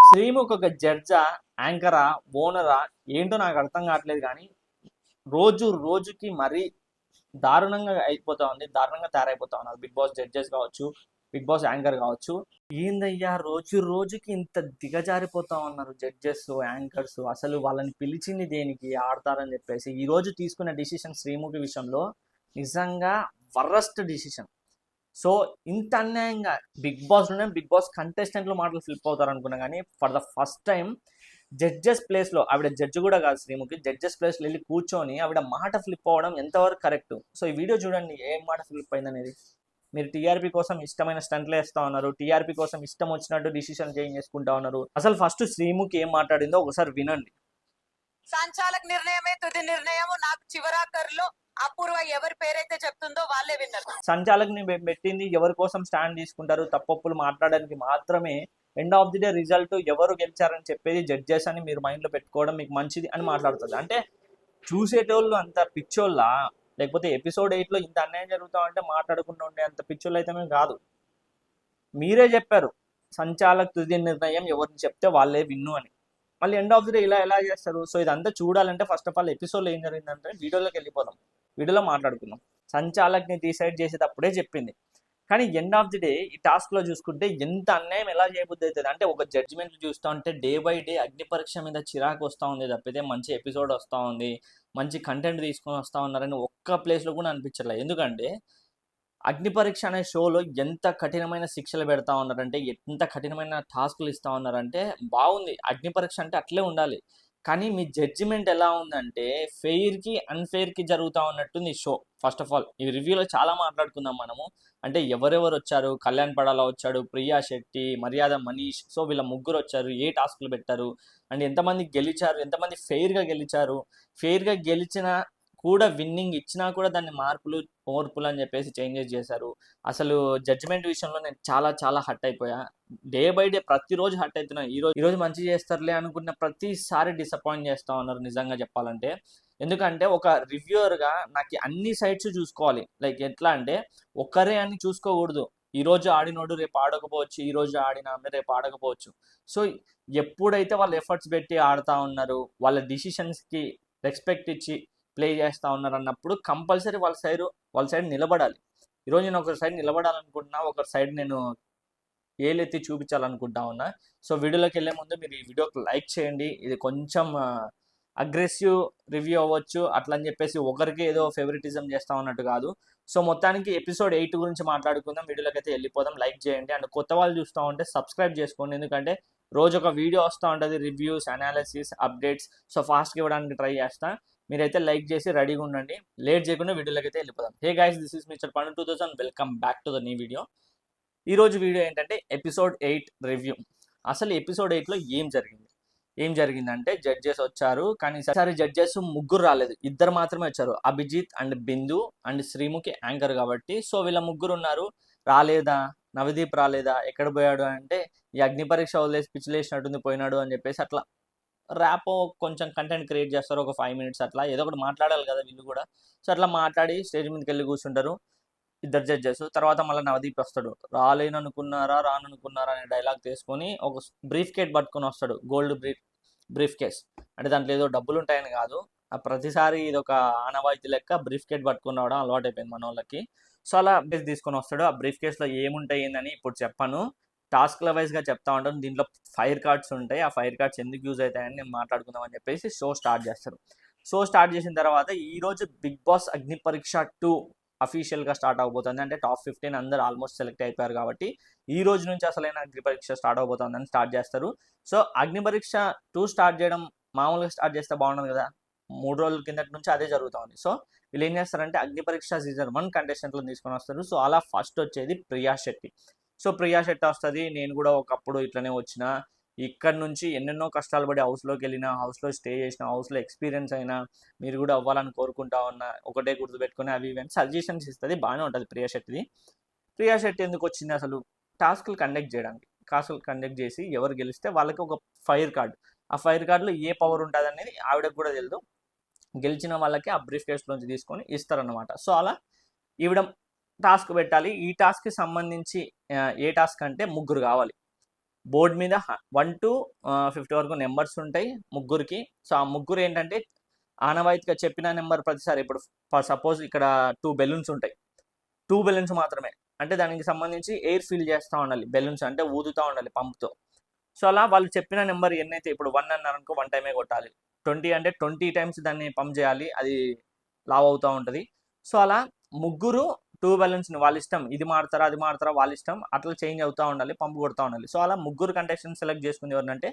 శ్రీముఖ్ ఒక జడ్జా, యాంకరా, ఓనరా ఏంటో నాకు అర్థం కావట్లేదు. కానీ రోజు రోజుకి మరీ దారుణంగా అయిపోతా ఉంది, దారుణంగా తయారైపోతా ఉన్నారు. బిగ్ బాస్ జడ్జెస్ కావచ్చు, బిగ్ బాస్ యాంకర్ కావచ్చు. ఏందయ్యా రోజు రోజుకి ఇంత దిగజారిపోతా ఉన్నారు జడ్జెస్, యాంకర్స్. అసలు వాళ్ళని పిలిచింది దేనికి, ఆడతారని చెప్పేసి. ఈ రోజు తీసుకున్న డిసిషన్ శ్రీముఖి విషయంలో నిజంగా వరస్ట్ డిసిషన్. సో ఇంత అన్యాయంగా బిగ్ బాస్లోనే బిగ్ బాస్ కంటెస్టెంట్లు మాటలు ఫ్లిప్ అవుతారు అనుకున్నా, కానీ for the first time judges ప్లేస్లో, ఆవిడ జడ్జి కూడా కాదు శ్రీముఖి, జడ్జెస్ ప్లేస్లో వెళ్ళి కూర్చొని ఆవిడ మాట ఫ్లిప్ అవ్వడం ఎంతవరకు కరెక్ట్. సో ఈ వీడియో చూడండి, ఏం మాట ఫ్లిప్ అయింది అనేది. మీరు టీఆర్పీ కోసం ఇష్టమైన స్టంట్లు వేస్తా ఉన్నారు, టీఆర్పీ కోసం ఇష్టం వచ్చినట్టు డిసిషన్ చేంజ్ చేసుకుంటా ఉన్నారు. అసలు ఫస్ట్ శ్రీముఖి ఏం మాట్లాడిందో ఒకసారి వినండి. సంచాలక నిర్ణయమే తుది నిర్ణయం. నాకు చివరాఖరులో అపూర్వ ఎవరి పేరైతే చెప్తుందో వాళ్ళే విన్నారు. సంచాలకుని పెట్టింది ఎవరి కోసం స్టాండ్ తీసుకుంటారు, తప్పప్పులు మాట్లాడడానికి మాత్రమే. End of the day result ఎవరు గెలిచారని చెప్పేది జడ్జెస్ అని మీరు మైండ్లో పెట్టుకోవడం మీకు మంచిది అని మాట్లాడుతుంది. అంటే చూసేటోళ్ళు అంత పిచ్చోళ్ళ, లేకపోతే ఎపిసోడ్ 8లో ఇంత అన్యాయం జరుగుతామంటే మాట్లాడకుండా ఉండే అంత పిచ్చోళ్ళు అయితే మేము కాదు. మీరే చెప్పారు సంచాలక్ తుది నిర్ణయం ఎవరిని చెప్తే వాళ్ళే విన్ను అని. మళ్ళీ ఎండ్ ఆఫ్ ది డే ఇలా ఎలా చేస్తారు? సో ఇదంతా చూడాలంటే ఫస్ట్ ఆఫ్ ఆల్ ఎపిసోడ్లో ఏం జరిగిందంటే వీడియోలోకి వెళ్ళిపోదాం, వీడియోలో మాట్లాడుకుందాం. సంచాలక్ని డిసైడ్ చేసేటప్పుడే చెప్పింది. కానీ ఎండ్ ఆఫ్ ది డే ఈ టాస్క్లో చూసుకుంటే ఎంత అన్యాయం ఎలా చేయబుద్ధి అవుతుంది అంటే, ఒక జడ్జిమెంట్ చూస్తూ ఉంటే డే బై డే అగ్ని పరీక్ష మీద చిరాకు వస్తూ ఉంది తప్పితే మంచి ఎపిసోడ్ వస్తూ ఉంది, మంచి కంటెంట్ తీసుకొని వస్తూ ఉన్నారని ఒక్క ప్లేస్లో కూడా అనిపించలేదు. ఎందుకంటే అగ్ని పరీక్ష అనే షోలో ఎంత కఠినమైన శిక్షలు పెడతా ఉన్నారంటే, ఎంత కఠినమైన టాస్క్లు ఇస్తూ ఉన్నారంటే బాగుంది. అగ్ని పరీక్ష అంటే అట్లే ఉండాలి. కానీ మీ జడ్జిమెంట్ ఎలా ఉందంటే ఫెయిర్కి అన్ఫెయిర్కి జరుగుతూ ఉన్నట్టుంది ఈ షో. ఫస్ట్ ఆఫ్ ఆల్ ఈ రివ్యూలో చాలా మాట్లాడుకుందాం మనము. అంటే ఎవరెవరు వచ్చారు, కళ్యాణ్ పడాలా వచ్చాడు, ప్రియా శెట్టి, మర్యాద మనీష్. సో వీళ్ళ ముగ్గురు వచ్చారు, ఏ టాస్క్లు పెట్టారు, అండ్ ఎంతమంది గెలిచారు, ఎంతమంది ఫెయిర్గా గెలిచారు. ఫెయిర్గా గెలిచిన కూడా విన్నింగ్ ఇచ్చినా కూడా దాన్ని మార్పులు ఓర్పులు అని చెప్పేసి చేంజెస్ చేశారు. అసలు జడ్జిమెంట్ విషయంలో నేను చాలా చాలా హట్ అయిపోయా. డే బై డే ప్రతిరోజు హట్ అవుతున్నా. ఈరోజు మంచి చేస్తారులే అనుకున్న ప్రతిసారి డిసప్పాయింట్ చేస్తూ ఉన్నారు నిజంగా చెప్పాలంటే. ఎందుకంటే ఒక రివ్యూవర్గా నాకు అన్ని సైడ్స్ చూసుకోవాలి. లైక్ ఎట్లా అంటే ఒక్కరే అని చూసుకోకూడదు. ఈరోజు ఆడినోడు రేపు ఆడకపోవచ్చు, ఈరోజు ఆడిన ఆమె రేపు ఆడకపోవచ్చు. సో ఎప్పుడైతే వాళ్ళు ఎఫర్ట్స్ పెట్టి ఆడుతూ ఉన్నారు, వాళ్ళ డిసిషన్స్కి రెస్పెక్ట్ ఇచ్చి ప్లే చేస్తూ ఉన్నారు అన్నప్పుడు కంపల్సరీ వాళ్ళ సైడ్ నిలబడాలి. ఈరోజు నేను ఒకరి సైడ్ నిలబడాలనుకుంటున్నా, ఒకరి సైడ్ నేను ఏలెత్తి చూపించాలనుకుంటా ఉన్నా. సో వీడియోలోకి వెళ్ళే ముందు మీరు ఈ వీడియోకి లైక్ చేయండి. ఇది కొంచెం అగ్రెసివ్ రివ్యూ అవ్వచ్చు, అట్లా అని చెప్పేసి ఒకరికి ఏదో ఫేవరెటిజం చేస్తా ఉన్నట్టు కాదు. సో మొత్తానికి ఎపిసోడ్ 8 గురించి మాట్లాడుకుందాం. వీడియోలోకి అయితే వెళ్ళిపోదాం. లైక్ చేయండి, అండ్ కొత్త వాళ్ళు చూస్తూ ఉంటే సబ్స్క్రైబ్ చేసుకోండి. ఎందుకంటే రోజు ఒక వీడియో వస్తూ ఉంటుంది, రివ్యూస్, అనాలిసిస్, అప్డేట్స్. సో ఫాస్ట్గా ఇవ్వడానికి ట్రై చేస్తా. మీరైతే లైక్ చేసి రెడీగా ఉండండి. లేట్ చేయకుండా వీడియోలోకి అయితే వెళ్ళిపోదాం. Hey guys, this is mister పండు 2000. Welcome back to the new video. ఈరోజు వీడియో ఏంటంటే ఎపిసోడ్ 8 రివ్యూ. అసలు ఎపిసోడ్ 8లో ఏం జరిగిందంటే జడ్జెస్ వచ్చారు, కానీ ఈసారి జడ్జెస్ ముగ్గురు రాలేదు, ఇద్దరు మాత్రమే వచ్చారు. Abhijit and Bindu and Sreemukhi anchor కాబట్టి. సో వీళ్ళ ముగ్గురు ఉన్నారు. రాలేదా, నవదీప్ రాలేదా, ఎక్కడ పోయాడు అంటే ఈ అగ్ని పరీక్ష వదిలేసి పిచ్చిలేసినట్టుంది పోయినాడు అని చెప్పేసి అట్లా ర్యాపో కొంచెం కంటెంట్ క్రియేట్ చేస్తారు. ఒక 5 minutes అట్లా ఏదో ఒకటి మాట్లాడాలి కదా వీళ్ళు కూడా. సో అట్లా మాట్లాడి స్టేజ్ మీదకి వెళ్ళి కూర్చుంటారు ఇద్దరు జడ్జెస్. తర్వాత మళ్ళీ నవదీప్ వస్తాడు. రాననుకున్నారా అనే డైలాగ్ తీసుకొని ఒక బ్రీఫ్ కేట్ పట్టుకొని వస్తాడు. గోల్డ్ బ్రీఫ్ కేస్ అంటే దాంట్లో ఏదో డబ్బులు ఉంటాయని కాదు, ఆ ప్రతిసారి ఇది ఒక ఆనవాయితీ లెక్క బ్రీఫ్ కేట్ పట్టుకుని రావడం అలవాటు అయిపోయింది మన వాళ్ళకి. సో అలా తీసుకొని వస్తాడు. ఆ బ్రీఫ్ కేస్లో ఏముంటాయి ఏందని ఇప్పుడు చెప్పాను, టాస్క్ల వైజ్గా చెప్తా ఉంటాను. దీంట్లో ఫైర్ కార్డ్స్ ఉంటాయి. ఆ ఫైర్ కార్డ్స్ ఎందుకు యూజ్ అవుతాయని నేను మాట్లాడుకుందామని చెప్పేసి షో స్టార్ట్ చేస్తారు. షో స్టార్ట్ చేసిన తర్వాత ఈరోజు బిగ్ బాస్ అగ్ని పరీక్ష 2 అఫీషియల్గా స్టార్ట్ అవబోతుంది. అంటే టాప్ 15 అందరూ ఆల్మోస్ట్ సెలెక్ట్ అయిపోయారు కాబట్టి ఈ రోజు నుంచి అసలైన అగ్ని పరీక్ష స్టార్ట్ అవబోతుందని స్టార్ట్ చేస్తారు. సో అగ్ని పరీక్ష 2 స్టార్ట్ చేయడం మామూలుగా స్టార్ట్ చేస్తే బాగుండదు కదా, 3 రోజుల కిందటి నుంచి అదే జరుగుతూ ఉంది. సో వీళ్ళు ఏం చేస్తారంటే అగ్ని పరీక్ష సీజన్ 1 కంటెస్టెంట్లను తీసుకొని వస్తారు. సో అలా ఫస్ట్ వచ్చేది ప్రియా శెట్టి. సో ప్రియా శెట్టి వస్తుంది. నేను కూడా ఒకప్పుడు ఇట్లనే వచ్చిన, ఇక్కడ నుంచి ఎన్నెన్నో కష్టాలు పడి హౌస్లోకి వెళ్ళిన, హౌస్లో స్టే చేసిన, హౌస్లో ఎక్స్పీరియన్స్ అయినా, మీరు కూడా అవ్వాలని కోరుకుంటా ఉన్నా, ఒకటే గుర్తుపెట్టుకుని అవి ఇవన్నీ సజెషన్స్ ఇస్తుంది. బాగానే ఉంటుంది ప్రియా శెట్టిది. ప్రియా శెట్టి ఎందుకు వచ్చింది అసలు? టాస్క్లు కండక్ట్ చేయడానికి. టాస్క్లు కండక్ట్ చేసి ఎవరు గెలిస్తే వాళ్ళకి ఒక ఫైర్ కార్డ్, ఆ ఫైర్ కార్డులో ఏ పవర్ ఉంటుంది అనేది ఆవిడకు కూడా తెలియదు. గెలిచిన వాళ్ళకి ఆ బ్రీఫ్ కేస్లోంచి తీసుకొని ఇస్తారన్నమాట. సో అలా ఈవిడ టాస్క్ పెట్టాలి. ఈ టాస్క్కి సంబంధించి ఏ టాస్క్ అంటే ముగ్గురు కావాలి. బోర్డు మీద 1 to 50 వరకు నెంబర్స్ ఉంటాయి ముగ్గురికి. సో ఆ ముగ్గురు ఏంటంటే ఆనవాయితీగా చెప్పిన నెంబర్ ప్రతిసారి ఇప్పుడు సపోజ్ ఇక్కడ 2 బెలూన్స్ ఉంటాయి, 2 బెలూన్స్ మాత్రమే, అంటే దానికి సంబంధించి ఎయిర్ ఫిల్ చేస్తూ ఉండాలి, బెలూన్స్ అంటే ఊదుతూ ఉండాలి పంప్తో. సో అలా వాళ్ళు చెప్పిన నెంబర్ ఎన్నైతే, ఇప్పుడు 1 అన్నారనుకో 1 టైమే కొట్టాలి, 20 అంటే 20 టైమ్స్ దాన్ని పంప్ చేయాలి, అది లావ్ అవుతూ ఉంటుంది. సో అలా ముగ్గురు 2 బెలూన్స్ని వాళ్ళ ఇష్టం, ఇది మారుతారా అది మారుతారా వాళ్ళ ఇష్టం, అట్లా చేంజ్ అవుతూ ఉండాలి, పంపు కొడుతూ ఉండాలి. సో అలా ముగ్గురు కంటెస్టెంట్ సెలెక్ట్ చేసుకుంది ఎవరినంటే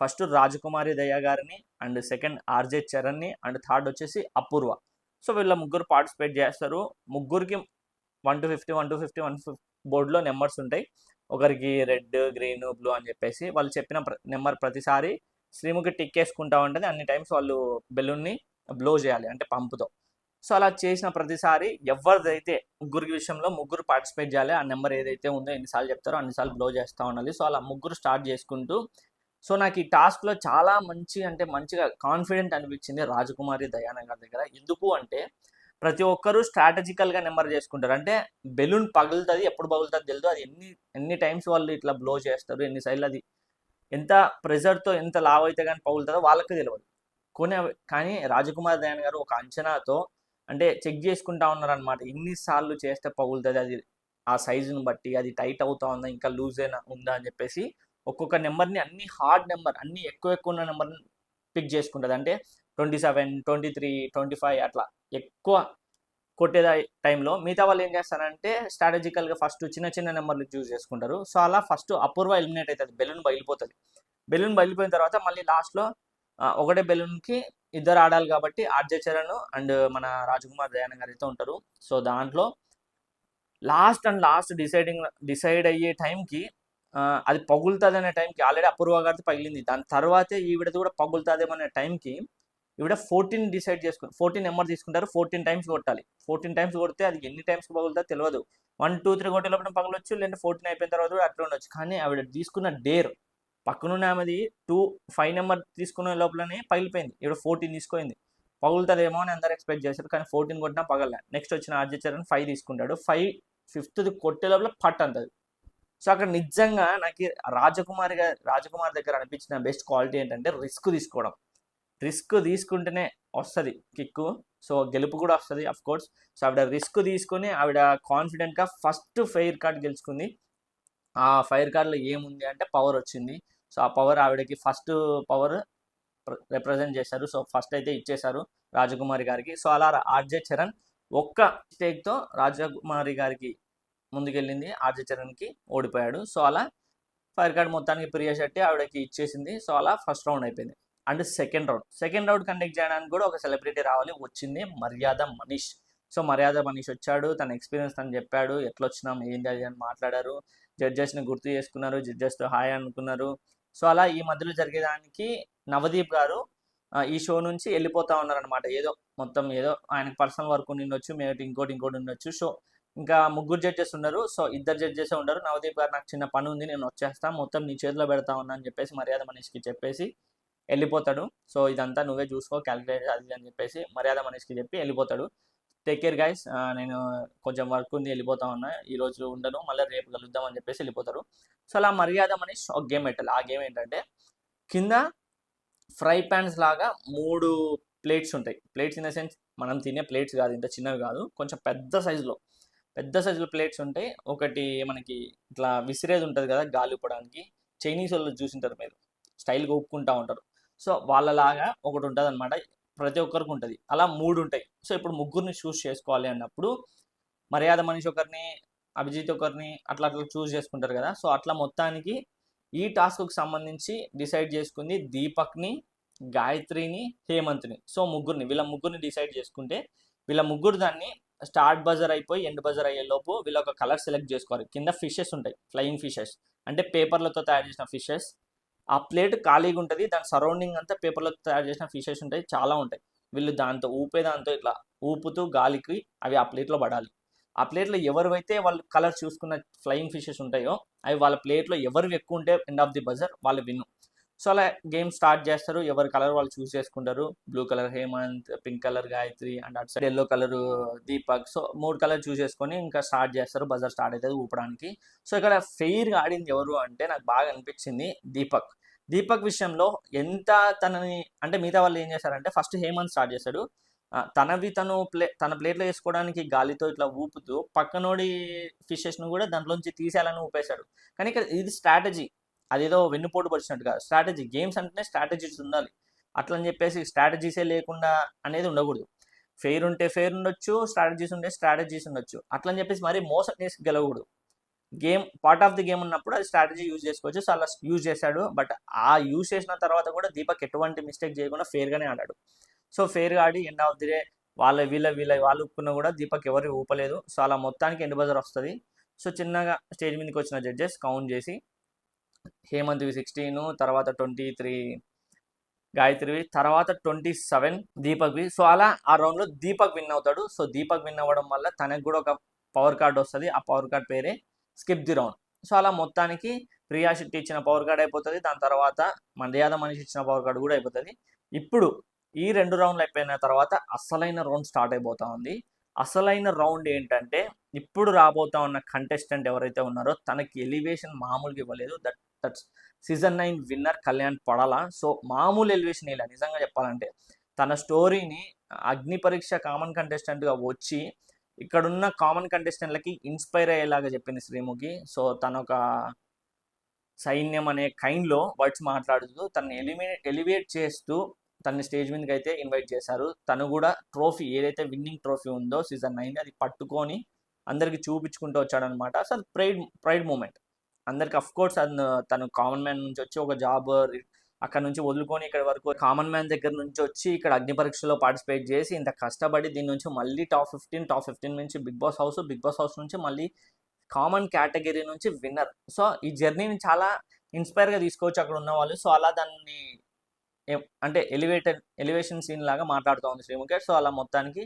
ఫస్ట్ రాజకుమారి దయా గారిని, అండ్ సెకండ్ ఆర్జే చరణ్ని, అండ్ థర్డ్ వచ్చేసి అపూర్వ. సో వీళ్ళ ముగ్గురు పార్టిసిపేట్ చేస్తారు. ముగ్గురికి 1 to 50 1 to 50 150 బోర్డులో నెంబర్స్ ఉంటాయి. ఒకరికి రెడ్, గ్రీన్, బ్లూ అని చెప్పేసి వాళ్ళు చెప్పిన నెంబర్ ప్రతిసారి శ్రీముఖి టిక్ వేసుకుంటా ఉంటుంది. అన్ని టైమ్స్ వాళ్ళు బెలూన్ని బ్లో చేయాలి అంటే పంపుతో. సో అలా చేసిన ప్రతిసారి ఎవరిదైతే ముగ్గురికి విషయంలో ముగ్గురు పార్టిసిపేట్ చేయాలి, ఆ నెంబర్ ఏదైతే ఉందో ఎన్నిసార్లు చెప్తారో అన్నిసార్లు బ్లో చేస్తూ ఉండాలి. సో అలా ముగ్గురు స్టార్ట్ చేసుకుంటూ, సో నాకు ఈ టాస్క్లో చాలా మంచిగా కాన్ఫిడెంట్ అనిపించింది రాజకుమారి దయాన గారి దగ్గర. ఎందుకు అంటే ప్రతి ఒక్కరూ స్ట్రాటజికల్గా నెంబర్ చేసుకుంటారు. అంటే బెలూన్ పగులుతుంది, ఎప్పుడు పగులుతుంది తెలియదు, అది ఎన్ని టైమ్స్ వాళ్ళు ఇట్లా బ్లో చేస్తారు, ఎన్నిసార్లు అది ఎంత ప్రెజర్తో ఎంత లావ్ అయితే కానీ పగులుతుందో వాళ్ళకి తెలియదు. కానీ రాజకుమారి దయాన్ గారు ఒక అంచనాతో అంటే చెక్ చేసుకుంటా ఉన్నారనమాట, ఎన్నిసార్లు చేస్తే పగులుతుంది, అది ఆ సైజుని బట్టి అది టైట్ అవుతా ఉందా ఇంకా లూజ్ అయినా ఉందా అని చెప్పేసి ఒక్కొక్క నెంబర్ని, అన్ని హార్డ్ నెంబర్, అన్ని ఎక్కువ ఉన్న నెంబర్ని పిక్ చేసుకుంటుంది. అంటే 27, 23, 25 అట్లా ఎక్కువ కొట్టే టైంలో మిగతా వాళ్ళు ఏం చేస్తారంటే స్ట్రాటజికల్గా ఫస్ట్ చిన్న నెంబర్లు చూస్ చేసుకుంటారు. సో అలా ఫస్ట్ అపూర్వ ఎలిమినేట్ అవుతుంది, బెలూన్ బయలిపోతుంది. బెలూన్ బయలిపోయిన తర్వాత మళ్ళీ లాస్ట్లో ఒకటే బెలూన్కి ఇద్దరు ఆడాలి కాబట్టి ఆర్జే చరణ్ అండ్ మన రాజకుమార్ దయాన గారు అయితే ఉంటారు. సో దాంట్లో లాస్ట్ డిసైడ్ అయ్యే టైంకి అది పగులుతుంది అనే టైంకి ఆల్రెడీ అపూర్వ గారితో పగిలింది, దాని తర్వాతే ఈవిడది కూడా పగులుతుందేమనే టైంకి ఈవిడ 14 నెంబర్ తీసుకుంటారు, 14 టైమ్స్ కొట్టాలి. 14 టైమ్స్ కొడితే అది ఎన్ని టైమ్స్ పగులుతుందో తెలియదు. 1 2 3 కొట్టే లోపల పగలొచ్చు, లేదంటే 14 అయిపోయిన తర్వాత కూడా అట్లా ఉండొచ్చు. కానీ ఆవిడ తీసుకున్న డేర్, పక్కనున్న ఆమెది 5 నెంబర్ తీసుకునే లోపలనే పగిలిపోయింది, ఈవిడ 14 తీసుకోయింది. పగులుతుందేమో అని అందరు ఎక్స్పెక్ట్ చేశారు, కానీ 14 కొట్టినా పగలలే. నెక్స్ట్ వచ్చిన ఆర్జే చరణ్ 5 తీసుకుంటాడు, 5th కొట్టే లోపల పట్ అంటది. సో అక్కడ నిజంగా నాకు రాజకుమారి దగ్గర అనిపించిన బెస్ట్ క్వాలిటీ ఏంటంటే రిస్క్ తీసుకోవడం. రిస్క్ తీసుకుంటేనే వస్తుంది కిక్కు, సో గెలుపు కూడా వస్తుంది అఫ్ కోర్స్. సో ఆవిడ రిస్క్ తీసుకొని ఆవిడ కాన్ఫిడెంట్గా ఫస్ట్ ఫెయిర్ కార్డ్ గెలుచుకుంది. ఆ ఫైర్ కార్డ్లో ఏముంది అంటే పవర్ వచ్చింది. సో ఆ పవర్ ఆవిడకి ఫస్ట్ పవర్ రిప్రజెంట్ చేశారు. సో ఫస్ట్ అయితే ఇచ్చేశారు రాజకుమారి గారికి. సో అలా ఆర్జే చరణ్ ఒక్క మిస్టేక్తో రాజకుమారి గారికి ముందుకెళ్ళింది, ఆర్జే చరణ్కి ఓడిపోయాడు. సో అలా ఫైర్ కార్డ్ మొత్తానికి ప్రియా శెట్టి ఆవిడకి ఇచ్చేసింది. సో అలా ఫస్ట్ రౌండ్ అయిపోయింది. అండ్ సెకండ్ రౌండ్ కండక్ట్ చేయడానికి కూడా ఒక సెలబ్రిటీ రావాలి, వచ్చింది మర్యాద మనీష్. సో మర్యాద మనీష్ వచ్చాడు, తన ఎక్స్పీరియన్స్ తను చెప్పాడు, ఎట్లా వచ్చినాం ఏంటి అది అని మాట్లాడారు, జడ్జెస్ని గుర్తు చేసుకున్నారు, జడ్జెస్తో హాయ్ అనుకున్నారు. సో అలా ఈ మధ్యలో జరిగేదానికి నవదీప్ గారు ఈ షో నుంచి వెళ్ళిపోతా ఉన్నారనమాట. ఏదో ఆయనకు పర్సనల్ వర్క్ ఉండొచ్చు, మేబీ ఇంకోటి ఉండొచ్చు. సో ఇంకా ముగ్గురు జడ్జెస్ ఉన్నారు, సో 2 జడ్జెస్ ఉండరు. నవదీప్ గారు నాకు చిన్న పని ఉంది, నేను వచ్చేస్తా, మొత్తం నీ చేతిలో పెడతా ఉన్నా అని చెప్పేసి మర్యాద మనీష్కి చెప్పేసి వెళ్ళిపోతాడు. సో ఇదంతా నువ్వే చూసుకో, క్యాలిక్యులేట్ అది అని చెప్పేసి మర్యాద మనీష్కి చెప్పి వెళ్ళిపోతాడు. టేక్ కేర్ గైస్, నేను కొంచెం వర్క్ ఉంది వెళ్ళిపోతా ఉన్నా, ఈరోజు ఉండను, మళ్ళీ రేపు కలుద్దాం అని చెప్పేసి వెళ్ళిపోతారు. సో అలా మర్యాద మనీష్ ఒక గేమ్ పెట్టాలి. ఆ గేమ్ ఏంటంటే కింద ఫ్రై ప్యాన్స్ లాగా 3 ప్లేట్స్ ఉంటాయి. ప్లేట్స్ ఇన్ ద సెన్స్ మనం తినే ప్లేట్స్ కాదు, ఇంత చిన్నవి కాదు, కొంచెం పెద్ద సైజులో ప్లేట్స్ ఉంటాయి. ఒకటి మనకి ఇట్లా విసిరేది ఉంటుంది కదా గాలి ఇవ్వడానికి, చైనీస్ వాళ్ళు చూసింటారు మీరు, స్టైల్గా ఒప్పుకుంటూ ఉంటారు. సో వాళ్ళలాగా ఒకటి ఉంటుంది అనమాట, ప్రతి ఒక్కరికి ఉంటుంది. అలా 3 ఉంటాయి. సో ఇప్పుడు ముగ్గురిని చూస్ చేసుకోవాలి అన్నప్పుడు మర్యాద మనీష్ ఒకరిని, అభిజిత్ ఒకరిని అట్లా చూస్ చేసుకుంటారు కదా. సో అట్లా మొత్తానికి ఈ టాస్క్కి సంబంధించి డిసైడ్ చేసుకుంది దీపక్ని, గాయత్రిని, హేమంత్ని. సో వీళ్ళ ముగ్గురిని డిసైడ్ చేసుకుంటే వీళ్ళ ముగ్గురు దాన్ని స్టార్ట్ బజర్ అయిపోయి ఎండ్ బజర్ అయ్యే లోపు వీళ్ళు ఒక కలర్ సెలెక్ట్ చేసుకోవాలి. కింద ఫిషెస్ ఉంటాయి, ఫ్లయింగ్ ఫిషెస్ అంటే పేపర్లతో తయారు చేసిన ఫిషెస్. ఆ ప్లేట్ ఖాళీగా ఉంటుంది, దాని సరౌండింగ్ అంతా పేపర్లతో తయారు చేసిన ఫిషెస్ ఉంటాయి, చాలా ఉంటాయి. వీళ్ళు దాంతో ఇట్లా ఊపుతూ గాలికి అవి ఆ ప్లేట్లో పడాలి. ఆ ప్లేట్లో ఎవరివైతే వాళ్ళు కలర్ చూసుకున్న ఫ్లయింగ్ ఫిషెస్ ఉంటాయో అవి వాళ్ళ ప్లేట్లో ఎవరు ఎక్కువ ఉంటే ఎండ్ ఆఫ్ ది బజర్ వాళ్ళు విన్ను. సో అలా గేమ్ స్టార్ట్ చేస్తారు. ఎవరి కలర్ వాళ్ళు చూస్ చేసుకుంటారు. Blue colour Hemanth, pink colour Gayathri and అటు side yellow colour Deepak. So 3 colour choose చేసుకొని ఇంకా స్టార్ట్ చేస్తారు. బజర్ స్టార్ట్ అవుతుంది ఊపడానికి. సో ఇక్కడ ఫెయిర్గా ఆడింది ఎవరు అంటే నాకు బాగా అనిపించింది దీపక్. దీపక్ విషయంలో ఎంత తనని అంటే మిగతా వాళ్ళు ఏం చేశారంటే ఫస్ట్ హేమంత్ స్టార్ట్ చేశాడు. తన ప్లేట్లో వేసుకోవడానికి గాలితో ఇట్లా ఊపుతూ పక్కనోడి ఫిషెస్ను కూడా దాంట్లోంచి తీసేయాలని ఊపేశాడు. కానీ ఇక్కడ ఇది స్ట్రాటజీ, అదేదో వెన్నుపోటు పడిచినట్టుగా స్ట్రాటజీ. గేమ్స్ అంటేనే స్ట్రాటజీస్ ఉండాలి. అట్లా అని చెప్పేసి స్ట్రాటజీసే లేకుండా అనేది ఉండకూడదు. ఫెయిర్ ఉంటే ఫెయిర్ ఉండొచ్చు, స్ట్రాటజీస్ ఉంటే స్ట్రాటజీస్ ఉండొచ్చు. అట్లా అని చెప్పేసి మరీ మోసం చేసి గెలవకూడదు. Game part of the game ఉన్నప్పుడు అది స్ట్రాటజీ యూజ్ చేసుకోవచ్చు. సో అలా యూజ్ చేశాడు. బట్ ఆ యూజ్ చేసిన తర్వాత కూడా దీపక్ ఎటువంటి మిస్టేక్ చేయకుండా ఫెయిర్గానే ఆడాడు. సో ఫెయిర్గా ఆడి ఎండ్ ఆఫ్ ది డే వాళ్ళు ఊపుకున్నా కూడా దీపక్ ఎవరు ఊపలేదు. సో అలా మొత్తానికి ఎండ్ బజర్ వస్తుంది. సో చిన్నగా స్టేజ్ మీదకి వచ్చిన జడ్జెస్ కౌంట్ చేసి హేమంత్వి 16, తర్వాత 23 గాయత్రివి, తర్వాత 27 దీపక్వి. సో అలా ఆ రౌండ్లో దీపక్ విన్ అవుతాడు. సో దీపక్ విన్ అవ్వడం వల్ల తనకు కూడా ఒక పవర్ కార్డ్ వస్తుంది. ఆ పవర్ కార్డ్ పేరే స్కిప్ ది రౌండ్. సో అలా మొత్తానికి ప్రియా శెట్టి ఇచ్చిన పవర్ కార్డ్ అయిపోతుంది. దాని తర్వాత మర్యాద మనిషి ఇచ్చిన పవర్ కార్డ్ కూడా అయిపోతుంది. ఇప్పుడు ఈ 2 రౌండ్లు అయిపోయిన తర్వాత అసలైన రౌండ్ స్టార్ట్ అయిపోతా ఉంది. అసలైన రౌండ్ ఏంటంటే ఇప్పుడు రాబోతా ఉన్న కంటెస్టెంట్ ఎవరైతే ఉన్నారో తనకి ఎలివేషన్ మామూలుగా ఇవ్వలేదు. That's season 9 winner Kalyan Padala. So మామూలు ఎలివేషన్ ఇలా నిజంగా చెప్పాలంటే తన స్టోరీని అగ్ని పరీక్ష కామన్ కంటెస్టెంట్గా వచ్చి ఇక్కడున్న కామన్ కంటెస్టెంట్లకి ఇన్స్పైర్ అయ్యేలాగా చెప్పింది శ్రీముఖి. సో తను ఒక సైన్యం అనే కైండ్లో వర్డ్స్ మాట్లాడుతూ తనని ఎలివేట్ చేస్తూ తన స్టేజ్ మీదకి అయితే ఇన్వైట్ చేశారు. తను కూడా ట్రోఫీ ఏదైతే విన్నింగ్ ట్రోఫీ ఉందో సీజన్ 9 అది పట్టుకొని అందరికి చూపించుకుంటూ వచ్చాడనమాట. అసలు ప్రైడ్ మూమెంట్ అందరికి. అఫ్ కోర్స్ తను కామన్ మ్యాన్ నుంచి వచ్చి ఒక జాబ్ అక్కడ నుంచి వదులుకొని ఇక్కడ వరకు కామన్ మ్యాన్ దగ్గర నుంచి వచ్చి ఇక్కడ అగ్ని పరీక్షలో పార్టిసిపేట్ చేసి ఇంత కష్టపడి దీని నుంచి మళ్ళీ టాప్ 15 నుంచి బిగ్ బాస్ హౌస్ నుంచి మళ్ళీ కామన్ కేటగిరీ నుంచి విన్నర్. సో ఈ జర్నీని చాలా ఇన్స్పైర్గా తీసుకోవచ్చు అక్కడ ఉన్న వాళ్ళు. సో అలా దాన్ని అంటే ఎలివేషన్ సీన్ లాగా మాట్లాడుతూ ఉంది శ్రీముఖి. సో అలా మొత్తానికి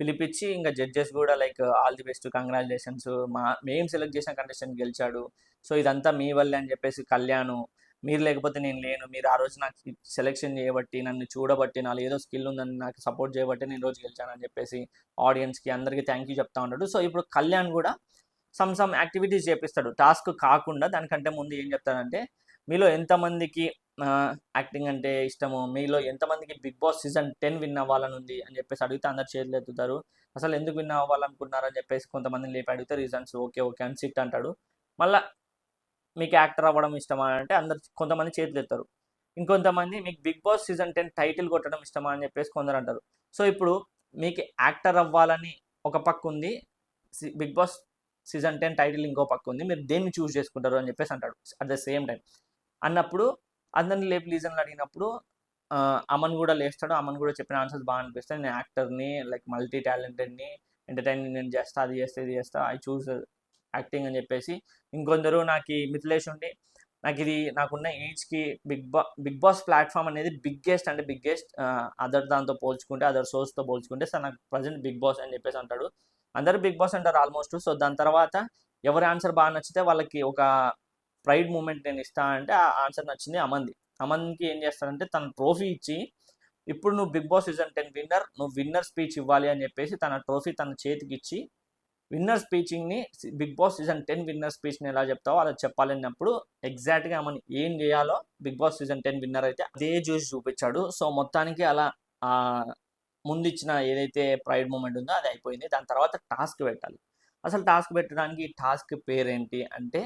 పిలిపించి ఇంకా జడ్జెస్ కూడా like all the best, congratulations, మేము సెలెక్ట్ చేసిన కంటెస్టెంట్ గెలిచాడు. సో ఇదంతా మీ వల్లే అని చెప్పేసి కళ్యాణ్, మీరు లేకపోతే నేను లేను, మీరు ఆ రోజు నాకు సెలెక్షన్ చేయబట్టి, నన్ను చూడబట్టి, నాలో ఏదో స్కిల్ ఉందని నాకు సపోర్ట్ చేయబట్టి నేను రోజు గెలిచానని చెప్పేసి ఆడియన్స్కి అందరికీ థ్యాంక్ యూ చెప్తా ఉన్నాడు. సో ఇప్పుడు కళ్యాణ్ కూడా సమ్ యాక్టివిటీస్ చేపిస్తాడు టాస్క్ కాకుండా. దానికంటే ముందు ఏం చెప్తాడంటే మీలో ఎంతమందికి యాక్టింగ్ అంటే ఇష్టము, మీలో ఎంతమందికి బిగ్ బాస్ సీజన్ 10 విన్ అవ్వాలని ఉంది అని చెప్పేసి అడిగితే అందరు చేతులు ఎత్తుతారు. అసలు ఎందుకు విన్ అవ్వాలనుకుంటున్నారని చెప్పేసి కొంతమందిని లేపి అడిగితే రీజన్స్ ఓకే అని సిట్ అంటాడు. మళ్ళీ మీకు యాక్టర్ అవ్వడం ఇష్టమా అంటే కొంతమంది చేతులు ఎత్తారు. ఇంకొంతమంది మీకు బిగ్ బాస్ సీజన్ 10 టైటిల్ కొట్టడం ఇష్టమా అని చెప్పేసి కొందరు అంటారు. సో ఇప్పుడు మీకు యాక్టర్ అవ్వాలని ఒక పక్క ఉంది, బిగ్ బాస్ సీజన్ 10 టైటిల్ ఇంకో పక్క ఉంది, మీరు దేన్ని చూస్ చేసుకుంటారు అని చెప్పేసి అంటాడు అట్ ద సేమ్ టైం. అన్నప్పుడు అందరిని లేపి రీజన్లు అడిగినప్పుడు అమన్ కూడా లేస్తాడు. అమన్ కూడా చెప్పిన ఆన్సర్స్ బాగా అనిపిస్తాయి. నేను యాక్టర్ని, లైక్ మల్టీ టాలెంటెడ్ని, ఎంటర్టైన్మెంట్ నేను చేస్తా, అది చేస్తా ఇది చేస్తా, ఐ చూస్ యాక్టింగ్ అని చెప్పేసి. ఇంకొందరు నాకు మిథిలేష్ ఉండి నాకున్న ఏజ్కి బిగ్ బాస్ ప్లాట్ఫామ్ అనేది బిగ్గెస్ట్ దాంతో పోల్చుకుంటే, అదర్ షోస్తో పోల్చుకుంటే సార్ నాకు ప్రజెంట్ బిగ్ బాస్ అని చెప్పేసి అంటాడు. అందరూ బిగ్ బాస్ అంటారు ఆల్మోస్ట్. సో దాని తర్వాత ఎవరి ఆన్సర్ బాగా నచ్చితే వాళ్ళకి ఒక ప్రైడ్ మూమెంట్ నేను ఇస్తా అంటే ఆ ఆన్సర్ నచ్చింది అమన్కి ఏం చేస్తారంటే తన ట్రోఫీ ఇచ్చి ఇప్పుడు నువ్వు బిగ్ బాస్ సీజన్ 10 విన్నర్, నువ్వు విన్నర్ స్పీచ్ ఇవ్వాలి అని చెప్పేసి తన ట్రోఫీ తన చేతికి ఇచ్చి విన్నర్ స్పీచింగ్ని బిగ్ బాస్ సీజన్ 10 విన్నర్ స్పీచ్ని ఎలా చెప్తావో అలా చెప్పాలన్నప్పుడు ఎగ్జాక్ట్గా అమన్ ఏం చేయాలో బిగ్ బాస్ సీజన్ 10 విన్నర్ అయితే అదే చూసి చూపించాడు. సో మొత్తానికి అలా ముందు ఇచ్చిన ఏదైతే ప్రైడ్ మూమెంట్ ఉందో అది అయిపోయింది. దాని తర్వాత టాస్క్ పెట్టాలి. అసలు టాస్క్ పెట్టడానికి ఈ టాస్క్ పేరేంటి అంటే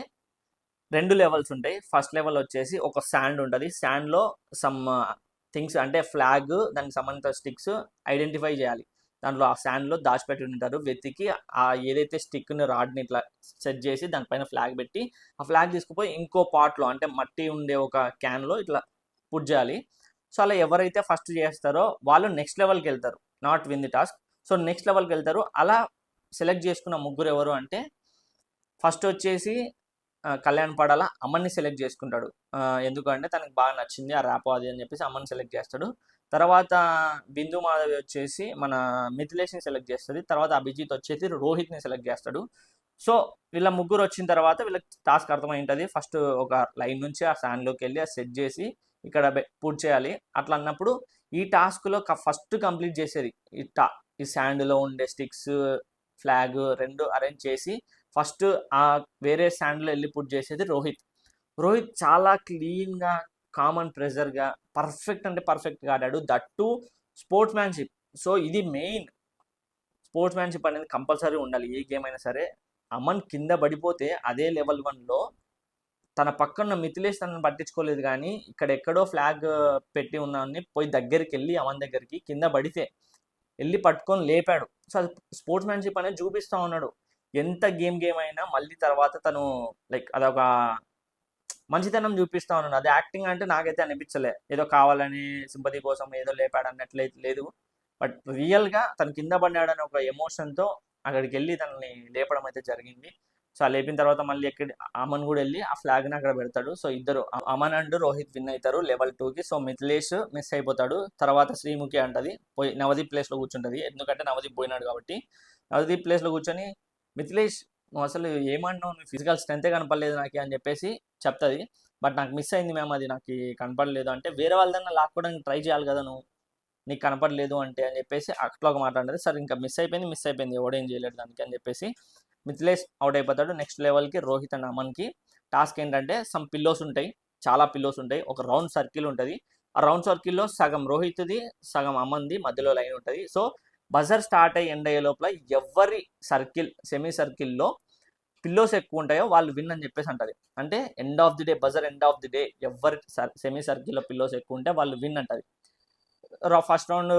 2 లెవెల్స్ ఉంటాయి. ఫస్ట్ లెవెల్ వచ్చేసి ఒక శాండ్ ఉంటుంది. శాండ్లో సమ్ థింగ్స్ అంటే ఫ్లాగ్, దానికి సంబంధించిన స్టిక్స్ ఐడెంటిఫై చేయాలి. దాంట్లో ఆ శాండ్లో దాచిపెట్టి ఉంటారు. వెతికి ఆ ఏదైతే స్టిక్ని రాడ్ని ఇట్లా సెట్ చేసి దానిపైన ఫ్లాగ్ పెట్టి ఆ ఫ్లాగ్ తీసుకుపోయి ఇంకో పాట్లో అంటే మట్టి ఉండే ఒక క్యాన్లో ఇట్లా పుట్ చేయాలి. సో అలా ఎవరైతే ఫస్ట్ చేస్తారో వాళ్ళు నెక్స్ట్ లెవెల్కి వెళ్తారు, not win the task. So next లెవెల్కి వెళ్తారు. అలా సెలెక్ట్ చేసుకున్న ముగ్గురు ఎవరు అంటే ఫస్ట్ వచ్చేసి కళ్యాణ్ పడాల అమ్మని సెలెక్ట్ చేసుకుంటాడు. ఎందుకంటే తనకు బాగా నచ్చింది ఆ ర్యాప్ అది అని చెప్పేసి అమ్మని సెలెక్ట్ చేస్తాడు. తర్వాత బిందు మాధవి వచ్చేసి మన మిథిలేష్ని సెలెక్ట్ చేస్తుంది. తర్వాత అభిజిత్ వచ్చేసి రోహిత్ని సెలెక్ట్ చేస్తాడు. సో వీళ్ళ ముగ్గురు వచ్చిన తర్వాత వీళ్ళకి టాస్క్ అర్థమై ఉంటుంది. ఫస్ట్ ఒక లైన్ నుంచి ఆ శాండ్లోకి వెళ్ళి ఆ సెట్ చేసి ఇక్కడ పూర్తి చేయాలి అట్లా అన్నప్పుడు ఈ టాస్క్లో ఫస్ట్ కంప్లీట్ చేసేది ఈ శాండ్లో ఉండే స్టిక్స్ ఫ్లాగ్ రెండు అరేంజ్ చేసి ఫస్ట్ ఆ వేరే శాండ్లో వెళ్ళి పుట్ చేసేది రోహిత్ చాలా క్లీన్గా కామన్ ప్రెజర్గా పర్ఫెక్ట్ అంటే పర్ఫెక్ట్గా ఆడాడు. That sports మ్యాన్షిప్. సో ఇది మెయిన్, స్పోర్ట్స్ మ్యాన్షిప్ అనేది కంపల్సరీ ఉండాలి ఏ గేమ్ అయినా సరే. అమన్ కింద పడిపోతే అదే లెవెల్ 1లో తన పక్కన మిథిలేష్ తనని పట్టించుకోలేదు, కానీ ఇక్కడ ఎక్కడో ఫ్లాగ్ పెట్టి ఉన్నాన్ని పోయి దగ్గరికి వెళ్ళి అమన్ దగ్గరికి కింద పడితే వెళ్ళి పట్టుకొని లేపాడు. సో అది స్పోర్ట్స్ మ్యాన్షిప్ అనేది చూపిస్తూ ఉన్నాడు. ఎంత గేమ్ అయినా మళ్ళీ తర్వాత తను లైక్ అదొక మంచితనం చూపిస్తూ ఉన్నాడు. అది యాక్టింగ్ అంటే నాకైతే అనిపించలే, ఏదో కావాలని సింపతి కోసం ఏదో లేపాడు అన్నట్లయితే లేదు. బట్ రియల్గా తను కింద పడినాడని ఒక ఎమోషన్తో అక్కడికి వెళ్ళి తనని లేపడం అయితే జరిగింది. సో ఆ లేపిన తర్వాత మళ్ళీ అమన్ కూడా వెళ్ళి ఆ ఫ్లాగ్ని అక్కడ పెడతాడు. సో ఇద్దరు అమన్ అండ్ రోహిత్ విన్ అవుతారు లెవెల్ 2కి. సో మిథిలేష్ మిస్ అయిపోతాడు. తర్వాత శ్రీముఖి అంటది పోయి నవదీప్ ప్లేస్లో కూర్చుంటుంది, ఎందుకంటే నవదీప్ పోయినాడు కాబట్టి. నవదీప్ ప్లేస్లో కూర్చొని మిథిలేష్ నువ్వు అసలు ఏమన్నావు, నువ్వు ఫిజికల్ స్ట్రెంతే కనపడలేదు నాకు అని చెప్పేసి చెప్తుంది. బట్ నాకు మిస్ అయింది మ్యామ్, అది నాకు కనపడలేదు అంటే వేరే వాళ్ళదన్నా లాక్కోవడానికి ట్రై చేయాలి కదా, నువ్వు నీకు కనపడలేదు అంటే అని చెప్పేసి అట్లా ఒక మాట్లాడేది. సరే ఇంకా మిస్ అయిపోయింది ఎవడేం చేయలేడు దానికి అని చెప్పేసి మిథిలేష్ అవుట్ అయిపోతాడు. నెక్స్ట్ లెవెల్కి రోహిత్ అండ్ అమన్కి టాస్క్ ఏంటంటే సమ్ పిల్లోస్ ఉంటాయి, చాలా పిల్లోస్ ఉంటాయి, ఒక రౌండ్ సర్కిల్ ఉంటుంది. ఆ రౌండ్ సర్కిల్లో సగం రోహిత్ది సగం అమన్ది మధ్యలో లైన్ ఉంటుంది. సో బజర్ స్టార్ట్ అయ్యి ఎండ్ అయ్యే లోపల ఎవరి సర్కిల్ సెమీ సర్కిల్లో పిల్లోస్ ఎక్కువ ఉంటాయో వాళ్ళు విన్ అని చెప్పేసి అంటది. అంటే end of the day buzzer end of the day ఎవరి సెమీ సర్కిల్లో పిల్లోస్ ఎక్కువ ఉంటే వాళ్ళు విన్ అంటది. ఫస్ట్ రౌండ్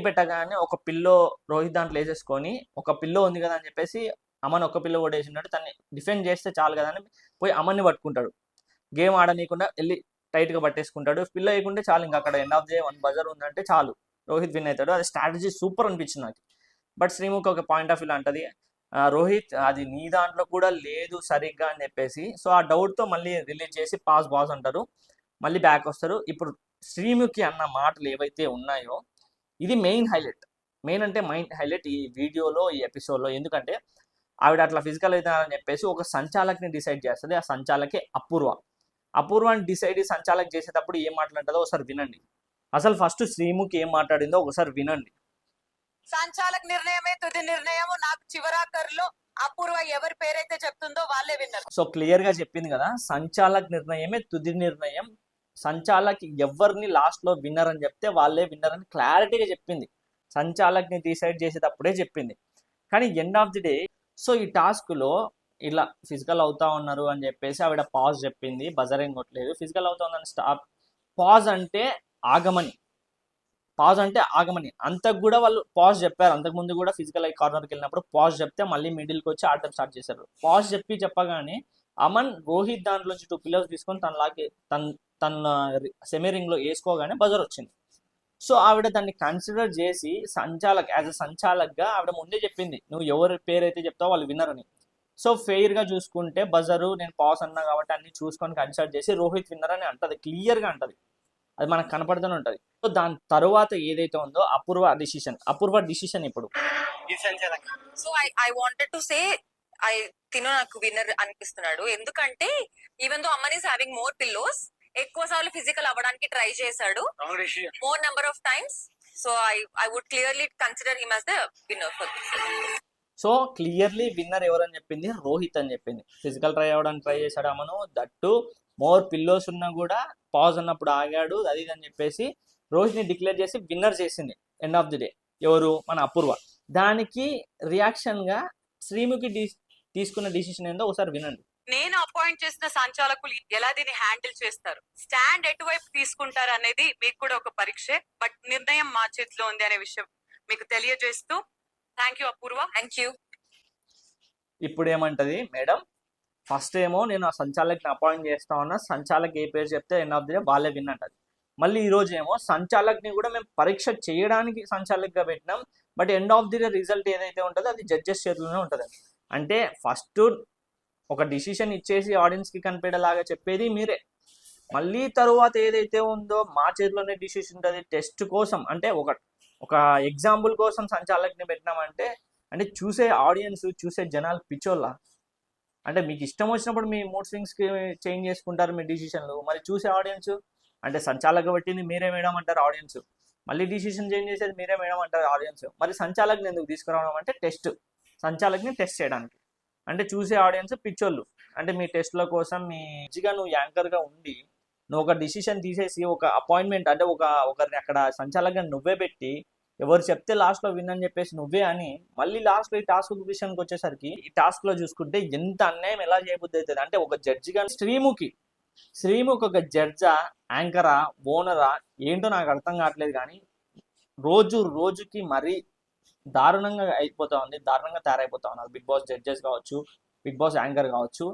పెట్టగానే ఒక పిల్లో రోహిత్ దాంట్లో వేసేసుకొని ఒక పిల్లో ఉంది కదా అని చెప్పేసి అమన్ ఒక పిల్లో కూడా వేసినట్టు తన్ని డిఫెండ్ చేస్తే చాలు కదా అని పోయి అమన్ని పట్టుకుంటాడు. గేమ్ ఆడనీయకుండా వెళ్ళి టైట్గా పట్టేసుకుంటాడు. పిల్లో వేయకుంటే చాలు, ఇంకా అక్కడ end of the day 1 buzzer ఉందంటే చాలు రోహిత్ విన్ అవుతాడు. అది స్ట్రాటజీ సూపర్ అనిపించింది నాకు. బట్ శ్రీముఖి ఒక పాయింట్ ఆఫ్ వ్యూ అంటది రోహిత్ అది నీ దాంట్లో కూడా లేదు సరిగ్గా అని చెప్పేసి. సో ఆ డౌట్తో మళ్ళీ రిలీజ్ చేసి బాస్ అంటారు, మళ్ళీ బ్యాక్ వస్తారు. ఇప్పుడు శ్రీముఖి అన్న మాటలు ఏవైతే ఉన్నాయో ఇది మెయిన్ హైలైట్ ఈ వీడియోలో ఈ ఎపిసోడ్లో. ఎందుకంటే ఆవిడ అట్లా ఫిజికల్ అవుతారని చెప్పేసి ఒక సంచాలక్ని డిసైడ్ చేస్తుంది. ఆ సంచాలకే అపూర్వాన్ని డిసైడ్ సంచాలక్ చేసేటప్పుడు ఏం మాట్లాడుతుందో ఒకసారి వినండి. అసలు ఫస్ట్ శ్రీముఖి ఏం మాట్లాడిందో ఒకసారి వినండి. సంచాలక్ నిర్ణయమే తుది నిర్ణయము, నాకు చివరాఖరులో అపూర్వ ఎవరి పేరైతే చెప్తుందో వాళ్ళే విన్నర్. సో క్లియర్ గా చెప్పింది కదా, సంచాలక్ నిర్ణయమే తుది నిర్ణయం, సంచాలక్ ఎవరిని లాస్ట్ లో విన్నర్ అని చెప్తే వాళ్ళే విన్నర్ అని క్లారిటీగా చెప్పింది. సంచాలక్ ని డిసైడ్ చేసేటప్పుడే చెప్పింది. కానీ end of the day so ఈ టాస్క్ లో ఇలా ఫిజికల్ అవుతా ఉన్నారు అని చెప్పేసి ఆవిడ పాజ్ చెప్పింది, బజర్ ఏం కొట్టలేదు. ఫిజికల్ అవుతా ఉందని స్టాప్, పాజ్ అంటే ఆగమని అంతకు కూడా వాళ్ళు పాజ్ చెప్పారు. అంతకుముందు కూడా ఫిజికల్ అయి కార్నర్కి వెళ్ళినప్పుడు పాజ్ చెప్తే మళ్ళీ మిడిల్కి వచ్చి ఆడటం స్టార్ట్ చేశారు. పాజ్ చెప్పగానే అమన్ రోహిత్ దాంట్లోంచి 2 పిల్లర్స్ తీసుకొని తన సెమీ రింగ్లో వేసుకోగానే బజర్ వచ్చింది. సో ఆవిడ దాన్ని కన్సిడర్ చేసి యాజ్ అ సంచాలక్గా ఆవిడ ముందే చెప్పింది నువ్వు ఎవరి పేరు అయితే చెప్తావో వాళ్ళు విన్నర్ అని. సో ఫెయిర్గా చూసుకుంటే బజరు నేను పాస్ అన్నా కాబట్టి అన్ని చూసుకొని కన్సిడర్ చేసి రోహిత్ విన్నర్ అని అంటది, క్లియర్గా అంటది, అది మనకు కనపడుతూనే ఉంటుంది. సో దాని తర్వాత ఏదైతే ఉందో అపూర్వ డిసిషన్ ఇప్పుడు so I wanted to say తిను నాకు విన్నర్ అనిపిస్తున్నాడు. ఎందుకంటే ఈవెన్ దో అమ్మన్ ఈస్ హ్యావింగ్ మోర్ పిల్లోస్, ఎక్కువ సార్లు ఫిజికల్ అవ్వడానికి ట్రై చేశాడు more number of times. So I would clearly consider him as the winner for this. So clearly winner ఎవరని చెప్పింది రోహిత్ అని చెప్పింది. ఫిజికల్ ట్రై అవ్వడానికి ట్రై చేశాడు అమను, దట్టు మోర్ పిల్లోస్ ఉన్నా కూడా పాజ్ అన్నప్పుడు ఆగాడు, అది అని చెప్పేసి రోహిత్ని డిక్లేర్ చేసి విన్నర్ చేసింది ఎండ్ ఆఫ్ ది డే. ఎవరు? మన అపూర్వ. దానికి రియాక్షన్గా శ్రీముఖి తీసుకున్న డిసిషన్ ఏందో ఒకసారి వినండి. నేను అపాయింట్ చేసిన సంచాలకులు ఎలా దీన్ని హ్యాండిల్ చేస్తారు, స్టాండ్ ఎటువైపు తీసుకుంటారు అనేది మీకు కూడా ఒక పరీక్షే. బట్ నిర్ణయం మా చేతిలో ఉంది అనే విషయం మీకు తెలియజేస్తూ thank you Apurva. Thank you. ఇప్పుడు ఏమంటది మేడం, ఫస్ట్ ఏమో నేను ఆ సంచాలక్ని అపాయింట్ చేస్తా ఉన్నా, సంచాలక్ ఏ పేరు చెప్తే ఎండ్ ఆఫ్ ది డే వాళ్ళే విన్ అంటది. మళ్ళీ ఈరోజు ఏమో సంచాలక్ని కూడా మేము పరీక్ష చేయడానికి సంచాలక్గా పెట్టినాం, but end of the day result ఏదైతే ఉంటుందో అది జడ్జెస్ చేతిలోనే ఉంటుంది. అంటే ఫస్ట్ ఒక డిసిషన్ ఇచ్చేసి ఆడియన్స్కి కనిపెట్టేలాగా చెప్పేది మీరే, మళ్ళీ తరువాత ఏదైతే ఉందో మా చేతిలోనే డిసిషన్ ఉంటుంది. టెస్ట్ కోసం అంటే ఒక ఎగ్జాంపుల్ కోసం సంచాలక్ని పెట్టినామంటే అంటే చూసే ఆడియన్స్, చూసే జనాలు పిచ్చోళ్ళ. అంటే మీకు ఇష్టం వచ్చినప్పుడు మీ మూడ్ స్వింగ్స్కి చేంజ్ చేసుకుంటారు మీ డిసిషన్లు, మరి చూసే ఆడియన్స్ అంటే సంచాలక పెట్టింది మీరే మేడం అంటారు ఆడియన్స్, మళ్ళీ డిసిషన్ చేంజ్ చేసేది మీరే మేడం అంటారు ఆడియన్స్. మరి సంచాలకుని ఎందుకు తీసుకురావడం అంటే టెస్ట్, సంచాలకుని టెస్ట్ చేయడానికి. అంటే చూసే ఆడియన్స్ పిచ్చోళ్ళు. అంటే మీ టెస్ట్ల కోసం మీ మంచిగా నువ్వు యాంకర్గా ఉండి నువ్వు ఒక డిసిషన్ తీసేసి ఒక అపాయింట్మెంట్ అంటే ఒకరిని అక్కడ సంచాలకుని నువ్వే పెట్టి ఎవరు చెప్తే లాస్ట్లో విన్ అని చెప్పేసి నువ్వే అని మళ్ళీ లాస్ట్లో ఈ టాస్క్ విషయానికి వచ్చేసరికి ఈ టాస్క్లో చూసుకుంటే ఎంత అన్యాయం ఎలా చేయబుద్ధి అవుతుంది అంటే ఒక జడ్జిగా శ్రీముఖి ఒక జడ్జా, యాంకరా, ఓనరా ఏంటో నాకు అర్థం కావట్లేదు. కానీ రోజుకి మరీ దారుణంగా అయిపోతా ఉంది, దారుణంగా తయారైపోతా ఉన్నారు బిగ్ బాస్ జడ్జెస్ కావచ్చు, బిగ్ బాస్ యాంకర్ కావచ్చు.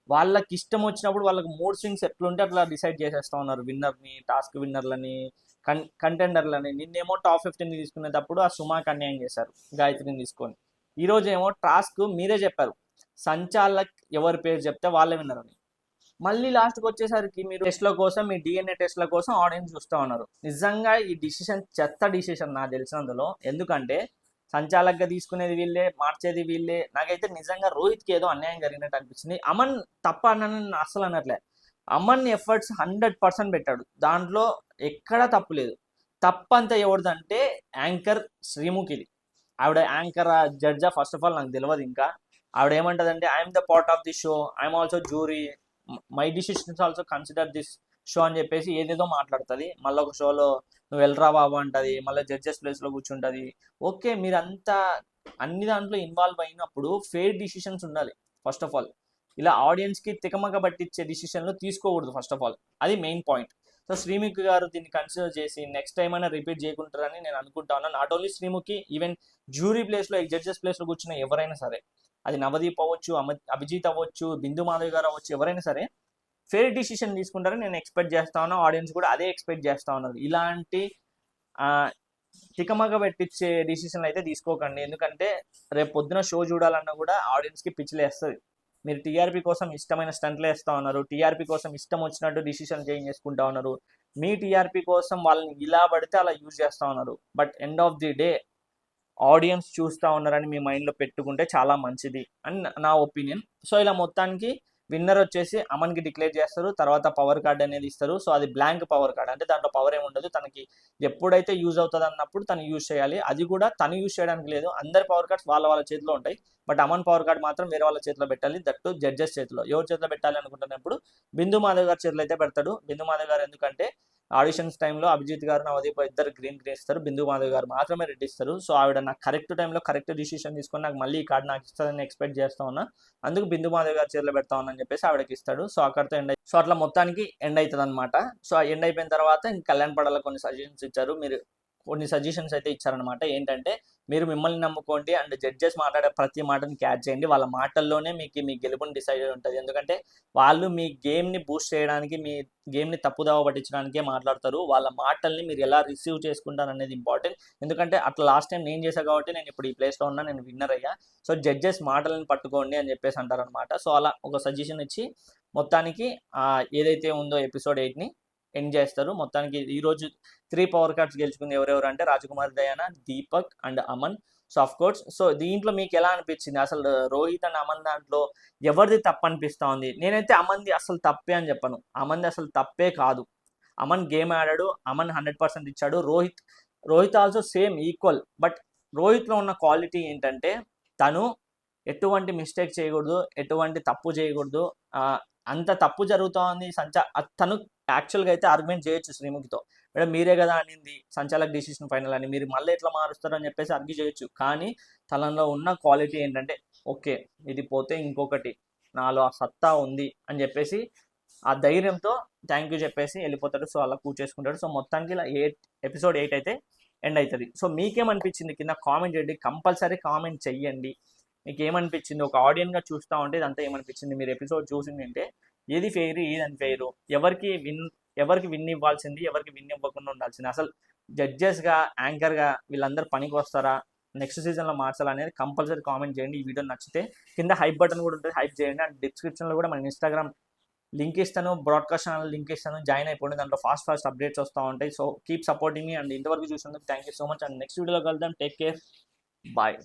వాళ్ళకి ఇష్టం వచ్చినప్పుడు వాళ్ళకి మూడ్ స్వింగ్స్ ఎట్లుంటే అట్లా డిసైడ్ చేసేస్తా ఉన్నారు విన్నర్ని, టాస్క్ విన్నర్లని, కంటెండర్లని. నిన్నేమో టాప్ 15 తీసుకునేటప్పుడు ఆ సుమాకి అన్యాయం చేశారు గాయత్రిని తీసుకొని. ఈరోజు ఏమో టాస్క్ మీరే చెప్పారు సంచాలక్ ఎవరి పేరు చెప్తే వాళ్ళే విన్నర్ అని. మళ్ళీ లాస్ట్కి వచ్చేసరికి మీరు టెస్ట్ల కోసం, మీ డిఎన్ఏ టెస్ట్ల కోసం ఆడియన్స్ చూస్తూ ఉన్నారు. నిజంగా ఈ డిసిషన్ చెత్త డిసిషన్ నాకు తెలిసినందులో. ఎందుకంటే సంచాలకగా తీసుకునేది వీళ్ళే, మార్చేది వీళ్ళే. నాకైతే నిజంగా రోహిత్కి ఏదో అన్యాయం జరిగినట్టు అనిపించింది. అమన్ తప్ప అన్నని అస్సలు అనట్లే, అమన్ ఎఫర్ట్స్ 100% పెట్టాడు, దాంట్లో ఎక్కడా తప్పు లేదు. తప్పంతా ఎవరిదంటే యాంకర్ శ్రీముఖిది. ఆవిడ యాంకర్ జడ్జా ఫస్ట్ ఆఫ్ ఆల్ నాకు తెలియదు. ఇంకా ఆవిడ ఏమంటదంటే I'm the part of the show, I'm also jury, my decisions also consider this show అని చెప్పేసి ఏదేదో మాట్లాడుతుంది. మళ్ళీ ఒక షోలో నువ్వు వెళ్ళరా బాబు అంటది, మళ్ళీ జడ్జెస్ ప్లేస్లో కూర్చుంటుంది. ఓకే, మీరంతా అన్ని దాంట్లో ఇన్వాల్వ్ అయినప్పుడు ఫెయిర్ డిసిషన్స్ ఉండాలి ఫస్ట్ ఆఫ్ ఆల్. ఇలా ఆడియన్స్కి తికమక పట్టించే డిసిషన్లు తీసుకోకూడదు ఫస్ట్ ఆఫ్ ఆల్, అది మెయిన్ పాయింట్. సో శ్రీముఖి గారు దీన్ని కన్సిడర్ చేసి నెక్స్ట్ టైం అయినా రిపీట్ చేయకుంటారని నేను అనుకుంటా ఉన్నాను. Not only Sreemukhi, even jury ప్లేస్లో జడ్జెస్ ప్లేస్లో కూర్చున్న ఎవరైనా సరే, అది నవదీప్ అవ్వచ్చు, అభిజిత్ అవ్వచ్చు, బిందు మాధవ్ గారు అవ్వచ్చు, ఎవరైనా సరే ఫెయిర్ డిసిషన్ తీసుకుంటారని నేను ఎక్స్పెక్ట్ చేస్తా ఉన్నాను. ఆడియన్స్ కూడా అదే ఎక్స్పెక్ట్ చేస్తూ ఉన్నారు. ఇలాంటి తికమక పెట్టించే డిసిషన్లు అయితే తీసుకోకండి. ఎందుకంటే రేపు పొద్దున షో చూడాలన్నా కూడా ఆడియన్స్కి పిచ్చిలేస్తుంది. మీరు టీఆర్పీ కోసం ఇష్టమైన స్టంట్లు వేస్తూ ఉన్నారు, టీఆర్పీ కోసం ఇష్టం వచ్చినట్టు డిసిషన్ చేంజ్ చేసుకుంటా ఉన్నారు. మీ టీఆర్పీ కోసం వాళ్ళని ఇలా పడితే అలా యూజ్ చేస్తూ ఉన్నారు. But end of the day audience చూస్తూ ఉన్నారని మీ మైండ్లో పెట్టుకుంటే చాలా మంచిది అని నా ఒపీనియన్. సో ఇలా మొత్తానికి విన్నర్ వచ్చేసి అమన్కి డిక్లేర్ చేస్తారు. తర్వాత పవర్ కార్డ్ అనేది ఇస్తారు. సో అది బ్లాంక్ పవర్ కార్డ్, అంటే దాంట్లో పవర్ ఏమి ఉండదు. తనకి ఎప్పుడైతే యూజ్ అవుతుంది అన్నప్పుడు తను యూజ్ చేయాలి. అది కూడా తను యూజ్ చేయడానికి లేదు, అందరి పవర్ కార్డ్స్ వాళ్ళ చేతిలో ఉంటాయి. బట్ అమన్ పవర్ కార్డ్ మాత్రం వేరే వాళ్ళ చేతిలో పెట్టాలి, దట్టు జడ్జెస్ చేతిలో. ఎవరి చేతిలో పెట్టాలి అనుకుంటున్నప్పుడు బిందు మాధవ్ గారి చేతిలో అయితే పెడతాడు. బిందు మాధవ్ గారు ఎందుకంటే ఆడిషన్స్ టైంలో అభిజిత్ గారు, నవదీప్ ఇద్దరు గ్రీన్ ఇస్తారు, బిందు మాధవ్ గారు మాత్రమే రెడ్ ఇస్తారు. సో ఆవిడ నాకు కరెక్ట్ టైంలో కరెక్ట్ డిసిషన్ తీసుకొని నాకు మళ్ళీ ఈ కార్డు నాకు ఇస్తుందని ఎక్స్పెక్ట్ చేస్తా ఉన్నా. అందుకు బిందు మాధవ్ గారి చేతిలో పెడతా ఉన్నాను చెప్పేసి ఆవిడకి ఇస్తాడు. సో అక్కడితో ఎండ్ సో అట్లా మొత్తానికి ఎండ్ అవుతుంది అనమాట. సో ఆ ఎండ్ అయిపోయిన తర్వాత ఇంక కళ్యాణ్ పడాల కొన్ని సజెషన్స్ ఇచ్చారు. మీరు కొన్ని సజెషన్స్ అయితే ఇచ్చారనమాట. ఏంటంటే మీరు మిమ్మల్ని నమ్ముకోండి అండ్ జడ్జెస్ మాట్లాడే ప్రతి మాటని క్యాచ్ చేయండి. వాళ్ళ మాటల్లోనే మీకు మీ గెలుపుని డిసైడ్ ఉంటుంది. ఎందుకంటే వాళ్ళు మీ గేమ్ని బూస్ట్ చేయడానికి, మీ గేమ్ని తప్పుదావ పట్టించడానికే మాట్లాడతారు. వాళ్ళ మాటల్ని మీరు ఎలా రిసీవ్ చేసుకుంటారు అనేది ఇంపార్టెంట్. ఎందుకంటే అట్లా లాస్ట్ టైం నేను చేశాను కాబట్టి నేను ఇప్పుడు ఈ ప్లేస్లో ఉన్నా, నేను విన్నర్ అయ్యా. సో జడ్జెస్ మాటలను పట్టుకోండి అని చెప్పేసి అంటారనమాట. సో అలా ఒక సజెషన్ ఇచ్చి మొత్తానికి ఏదైతే ఉందో ఎపిసోడ్ 8ని ఎండ్ చేస్తారు. మొత్తానికి ఈరోజు 3 పవర్ కార్డ్స్ గెలుచుకుంది ఎవరెవరు అంటే Rajakumar Dayana, Deepak and Aman. So of course so దీంట్లో మీకు ఎలా అనిపించింది? అసలు రోహిత్ అండ్ అమన్ దాంట్లో ఎవరిది తప్పు అనిపిస్తూ ఉంది? నేనైతే అమన్ది అసలు తప్పే అని చెప్పను. అమన్ది అసలు తప్పే కాదు. అమన్ గేమ్ ఆడాడు, అమన్ 100% ఇచ్చాడు. Rohit also same equal. But రోహిత్లో ఉన్న క్వాలిటీ ఏంటంటే తను ఎటువంటి మిస్టేక్ చేయకూడదు, ఎటువంటి తప్పు చేయకూడదు. అంత తప్పు జరుగుతూ ఉంది. తను యాక్చువల్గా అయితే ఆర్గ్యుమెంట్ చేయొచ్చు శ్రీముఖితో, మేడం మీరే కదా అనింది సంచాలక్ డిసిషన్ ఫైనల్ అని, మీరు మళ్ళీ ఎట్లా మారుస్తారు అని చెప్పేసి ఆర్గ్యూ చేయొచ్చు. కానీ తనలో ఉన్న క్వాలిటీ ఏంటంటే ఓకే ఇది పోతే ఇంకొకటి, నాలో ఆ సత్తా ఉంది అని చెప్పేసి ఆ ధైర్యంతో థ్యాంక్ యూ చెప్పేసి వెళ్ళిపోతాడు. సో అలా కూర్చేసుకుంటాడు. సో మొత్తానికి ఇలా ఎపిసోడ్ 8 అయితే ఎండ్ అవుతుంది. సో మీకేమనిపించింది కింద కామెంట్ చేయండి, కంపల్సరీ కామెంట్ చెయ్యండి. మీకు ఏమనిపించింది? ఒక ఆడియన్గా చూస్తూ ఉంటే ఇదంతా ఏమనిపించింది? మీరు ఎపిసోడ్ చూసింది అంటే ఏది ఫెయిర్, ఏది అన్ఫెయిర్, ఎవరికి విన్ ఇవ్వాల్సింది, ఎవరికి విన్ ఇవ్వకుండా ఉండాల్సింది, అసలు జడ్జెస్గా, యాంకర్గా వీళ్ళందరూ పనికి వస్తారా, నెక్స్ట్ సీజన్లో మార్చాలనేది కంపల్సరీ కామెంట్ చేయండి. ఈ వీడియో నచ్చితే కింద హైప్ బటన్ కూడా ఉంటుంది, హైప్ చేయండి. అండ్ డిస్క్రిప్షన్లో కూడా మన ఇన్స్టాగ్రామ్ లింక్ ఇస్తాను, బ్రాడ్కాస్ట్ ఛానల్ లింక్ ఇస్తాను, జాయిన్ అయిపోండి. దాంట్లో ఫాస్ట్ అప్డేట్స్ వస్తూ ఉంటాయి. So keep supporting me. And ఇంతవరకు చూసినందుకు thank you so much. And next వీడియోలో కలుద్దాం. Take care, bye.